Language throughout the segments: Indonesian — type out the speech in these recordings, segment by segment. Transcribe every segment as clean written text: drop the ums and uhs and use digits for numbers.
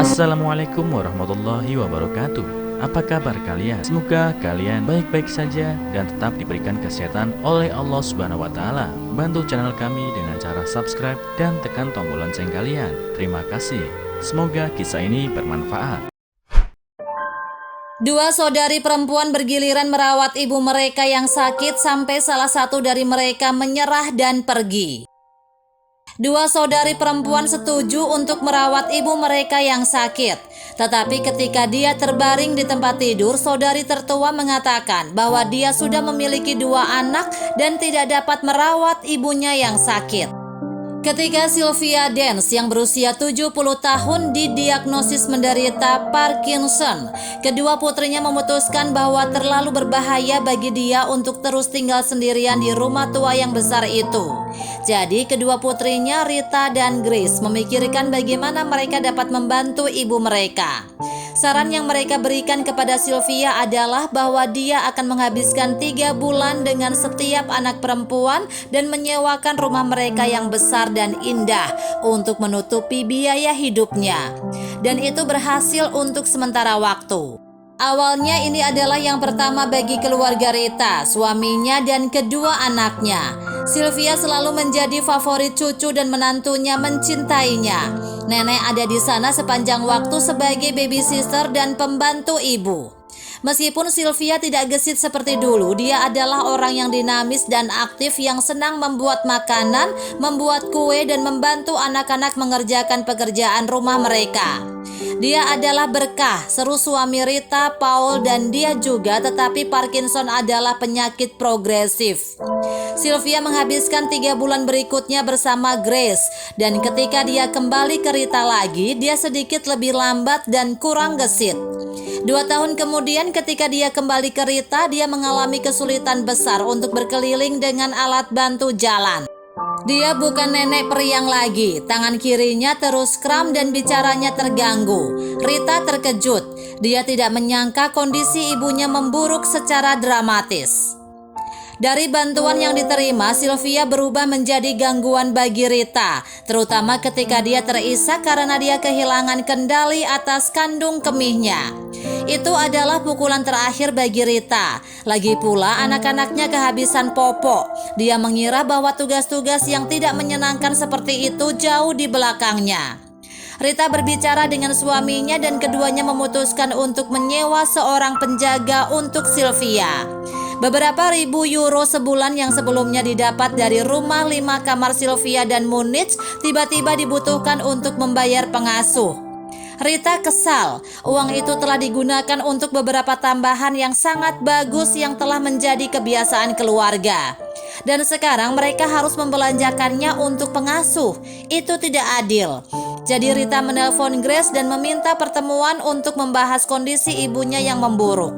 Assalamualaikum warahmatullahi wabarakatuh. Apa kabar kalian? Semoga kalian baik-baik saja dan tetap diberikan kesehatan oleh Allah Subhanahu wa Ta'ala. Bantu channel kami dengan cara subscribe dan tekan tombol lonceng kalian. Terima kasih. Semoga kisah ini bermanfaat. Dua saudari perempuan bergiliran merawat ibu mereka yang sakit sampai salah satu dari mereka menyerah dan pergi. Dua saudari perempuan setuju untuk merawat ibu mereka yang sakit. Tetapi ketika dia terbaring di tempat tidur, saudari tertua mengatakan bahwa dia sudah memiliki dua anak dan tidak dapat merawat ibunya yang sakit. Ketika Sylvia Dance yang berusia 70 tahun didiagnosis menderita Parkinson, kedua putrinya memutuskan bahwa terlalu berbahaya bagi dia untuk terus tinggal sendirian di rumah tua yang besar itu. Jadi kedua putrinya, Rita dan Grace, memikirkan bagaimana mereka dapat membantu ibu mereka. Saran yang mereka berikan kepada Sylvia adalah bahwa dia akan menghabiskan 3 bulan dengan setiap anak perempuan dan menyewakan rumah mereka yang besar dan indah untuk menutupi biaya hidupnya. Dan itu berhasil untuk sementara waktu. Awalnya ini adalah yang pertama bagi keluarga Rita, suaminya dan kedua anaknya. Sylvia selalu menjadi favorit cucu dan menantunya mencintainya. Nenek ada di sana sepanjang waktu sebagai babysitter dan pembantu ibu. Meskipun Sylvia tidak gesit seperti dulu, dia adalah orang yang dinamis dan aktif yang senang membuat makanan, membuat kue dan membantu anak-anak mengerjakan pekerjaan rumah mereka. Dia adalah berkah, seru suami Rita, Paul, dan dia juga, tetapi Parkinson adalah penyakit progresif. Sylvia menghabiskan 3 bulan berikutnya bersama Grace, dan ketika dia kembali ke Rita lagi, dia sedikit lebih lambat dan kurang gesit. 2 tahun kemudian ketika dia kembali ke Rita, dia mengalami kesulitan besar untuk berkeliling dengan alat bantu jalan. Dia bukan nenek periang lagi, tangan kirinya terus kram dan bicaranya terganggu. Rita terkejut, dia tidak menyangka kondisi ibunya memburuk secara dramatis. Dari bantuan yang diterima, Sylvia berubah menjadi gangguan bagi Rita, terutama ketika dia terisak karena dia kehilangan kendali atas kandung kemihnya. Itu adalah pukulan terakhir bagi Rita. Lagi pula anak-anaknya kehabisan popok. Dia mengira bahwa tugas-tugas yang tidak menyenangkan seperti itu jauh di belakangnya. Rita berbicara dengan suaminya dan keduanya memutuskan untuk menyewa seorang penjaga untuk Sylvia. Beberapa ribu euro sebulan yang sebelumnya didapat dari rumah 5 kamar Sylvia dan Munich tiba-tiba dibutuhkan untuk membayar pengasuh. Rita kesal, uang itu telah digunakan untuk beberapa tambahan yang sangat bagus yang telah menjadi kebiasaan keluarga. Dan sekarang mereka harus membelanjakannya untuk pengasuh. Itu tidak adil. Jadi Rita menelpon Grace dan meminta pertemuan untuk membahas kondisi ibunya yang memburuk.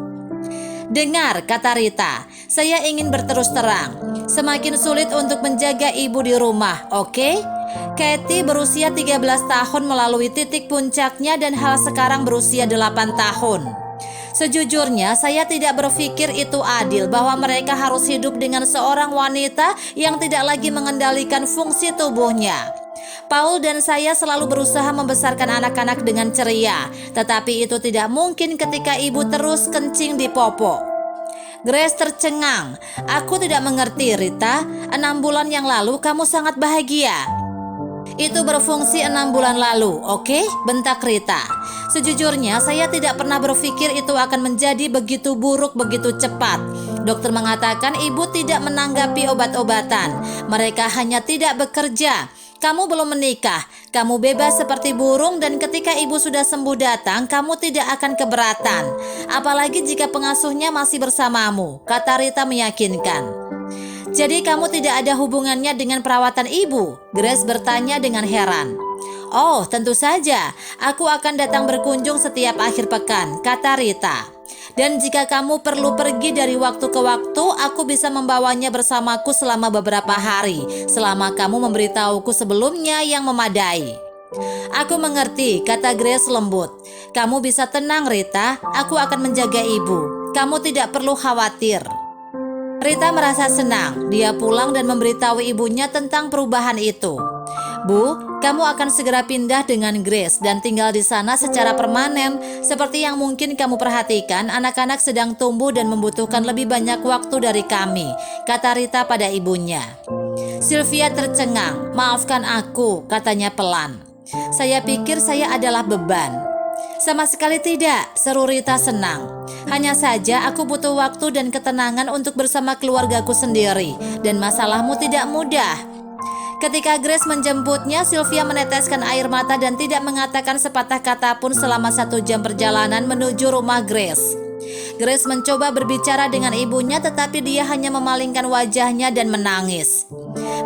"Dengar," kata Rita, "saya ingin berterus terang. Semakin sulit untuk menjaga ibu di rumah, oke? Katie berusia 13 tahun melalui titik puncaknya dan hal sekarang berusia 8 tahun. Sejujurnya saya tidak berpikir itu adil bahwa mereka harus hidup dengan seorang wanita yang tidak lagi mengendalikan fungsi tubuhnya. Paul dan saya selalu berusaha membesarkan anak-anak dengan ceria, tetapi itu tidak mungkin ketika ibu terus kencing di popok." Grace tercengang. "Aku tidak mengerti, Rita. 6 bulan yang lalu kamu sangat bahagia." "Itu berfungsi 6 bulan lalu, oke?" bentak Rita. "Sejujurnya saya tidak pernah berpikir itu akan menjadi begitu buruk begitu cepat. Dokter mengatakan ibu tidak menanggapi obat-obatan. Mereka hanya tidak bekerja. Kamu belum menikah, kamu bebas seperti burung dan ketika ibu sudah sembuh datang, kamu tidak akan keberatan. Apalagi jika pengasuhnya masih bersamamu," kata Rita meyakinkan. "Jadi kamu tidak ada hubungannya dengan perawatan ibu?" Grace bertanya dengan heran. "Oh, tentu saja. Aku akan datang berkunjung setiap akhir pekan," kata Rita. "Dan jika kamu perlu pergi dari waktu ke waktu, aku bisa membawanya bersamaku selama beberapa hari, selama kamu memberitahuku sebelumnya yang memadai." "Aku mengerti," kata Grace lembut. "Kamu bisa tenang, Rita. Aku akan menjaga ibu. Kamu tidak perlu khawatir." Rita merasa senang. Dia pulang dan memberitahu ibunya tentang perubahan itu. "Bu, Kamu akan segera pindah dengan Grace dan tinggal di sana secara permanen. Seperti yang mungkin kamu perhatikan, anak-anak sedang tumbuh dan membutuhkan lebih banyak waktu dari kami, kata Rita pada ibunya. Sylvia tercengang. Maafkan aku, katanya pelan. Saya pikir saya adalah beban. Sama sekali tidak, seru Rita senang. Hanya saja aku butuh waktu dan ketenangan untuk bersama keluargaku sendiri, dan masalahmu tidak mudah. Ketika Grace menjemputnya, Sylvia meneteskan air mata dan tidak mengatakan sepatah kata pun selama 1 jam perjalanan menuju rumah Grace. Grace mencoba berbicara dengan ibunya, tetapi dia hanya memalingkan wajahnya dan menangis.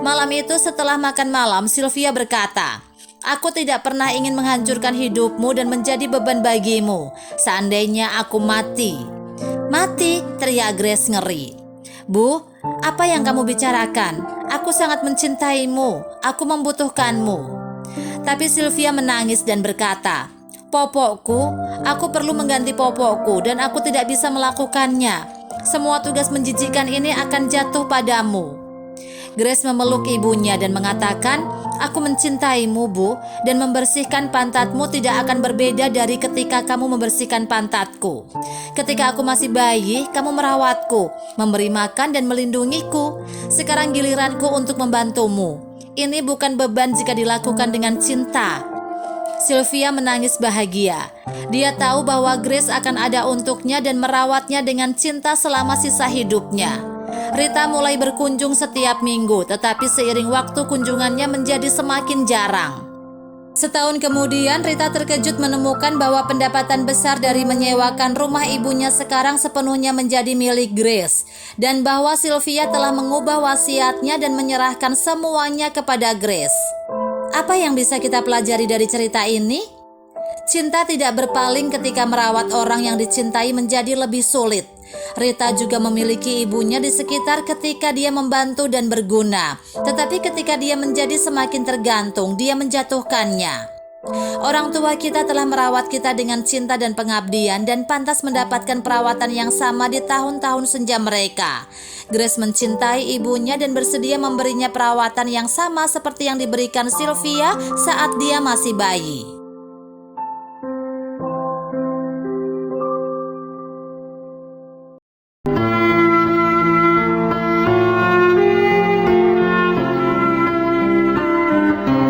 Malam itu setelah makan malam, Sylvia berkata, "Aku tidak pernah ingin menghancurkan hidupmu dan menjadi beban bagimu. Seandainya aku mati." "Mati?" teriak Grace ngeri. "Bu, apa yang kamu bicarakan? Aku sangat mencintaimu, aku membutuhkanmu." Tapi Sylvia menangis dan berkata, "Popokku, aku perlu mengganti popokku dan aku tidak bisa melakukannya. Semua tugas menjijikan ini akan jatuh padamu." Grace memeluk ibunya dan mengatakan, "Aku mencintaimu, Bu, dan membersihkan pantatmu tidak akan berbeda dari ketika kamu membersihkan pantatku. Ketika aku masih bayi, kamu merawatku, memberi makan dan melindungiku. Sekarang giliranku untuk membantumu. Ini bukan beban jika dilakukan dengan cinta." Sylvia menangis bahagia. Dia tahu bahwa Grace akan ada untuknya dan merawatnya dengan cinta selama sisa hidupnya. Rita mulai berkunjung setiap minggu, tetapi seiring waktu kunjungannya menjadi semakin jarang. Setahun kemudian, Rita terkejut menemukan bahwa pendapatan besar dari menyewakan rumah ibunya sekarang sepenuhnya menjadi milik Grace, dan bahwa Sylvia telah mengubah wasiatnya dan menyerahkan semuanya kepada Grace. Apa yang bisa kita pelajari dari cerita ini? Cinta tidak berpaling ketika merawat orang yang dicintai menjadi lebih sulit. Rita juga memiliki ibunya di sekitar ketika dia membantu dan berguna. Tetapi ketika dia menjadi semakin tergantung, dia menjatuhkannya. Orang tua kita telah merawat kita dengan cinta dan pengabdian dan pantas mendapatkan perawatan yang sama di tahun-tahun senja mereka. Grace mencintai ibunya dan bersedia memberinya perawatan yang sama seperti yang diberikan Sylvia saat dia masih bayi.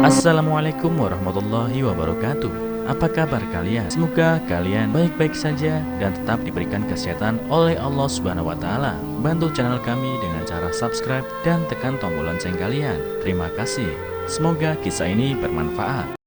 Assalamualaikum warahmatullahi wabarakatuh. Apa kabar kalian? Semoga kalian baik-baik saja dan tetap diberikan kesehatan oleh Allah Subhanahu wa Ta'ala. Bantu channel kami dengan cara subscribe dan tekan tombol lonceng kalian. Terima kasih. Semoga kisah ini bermanfaat.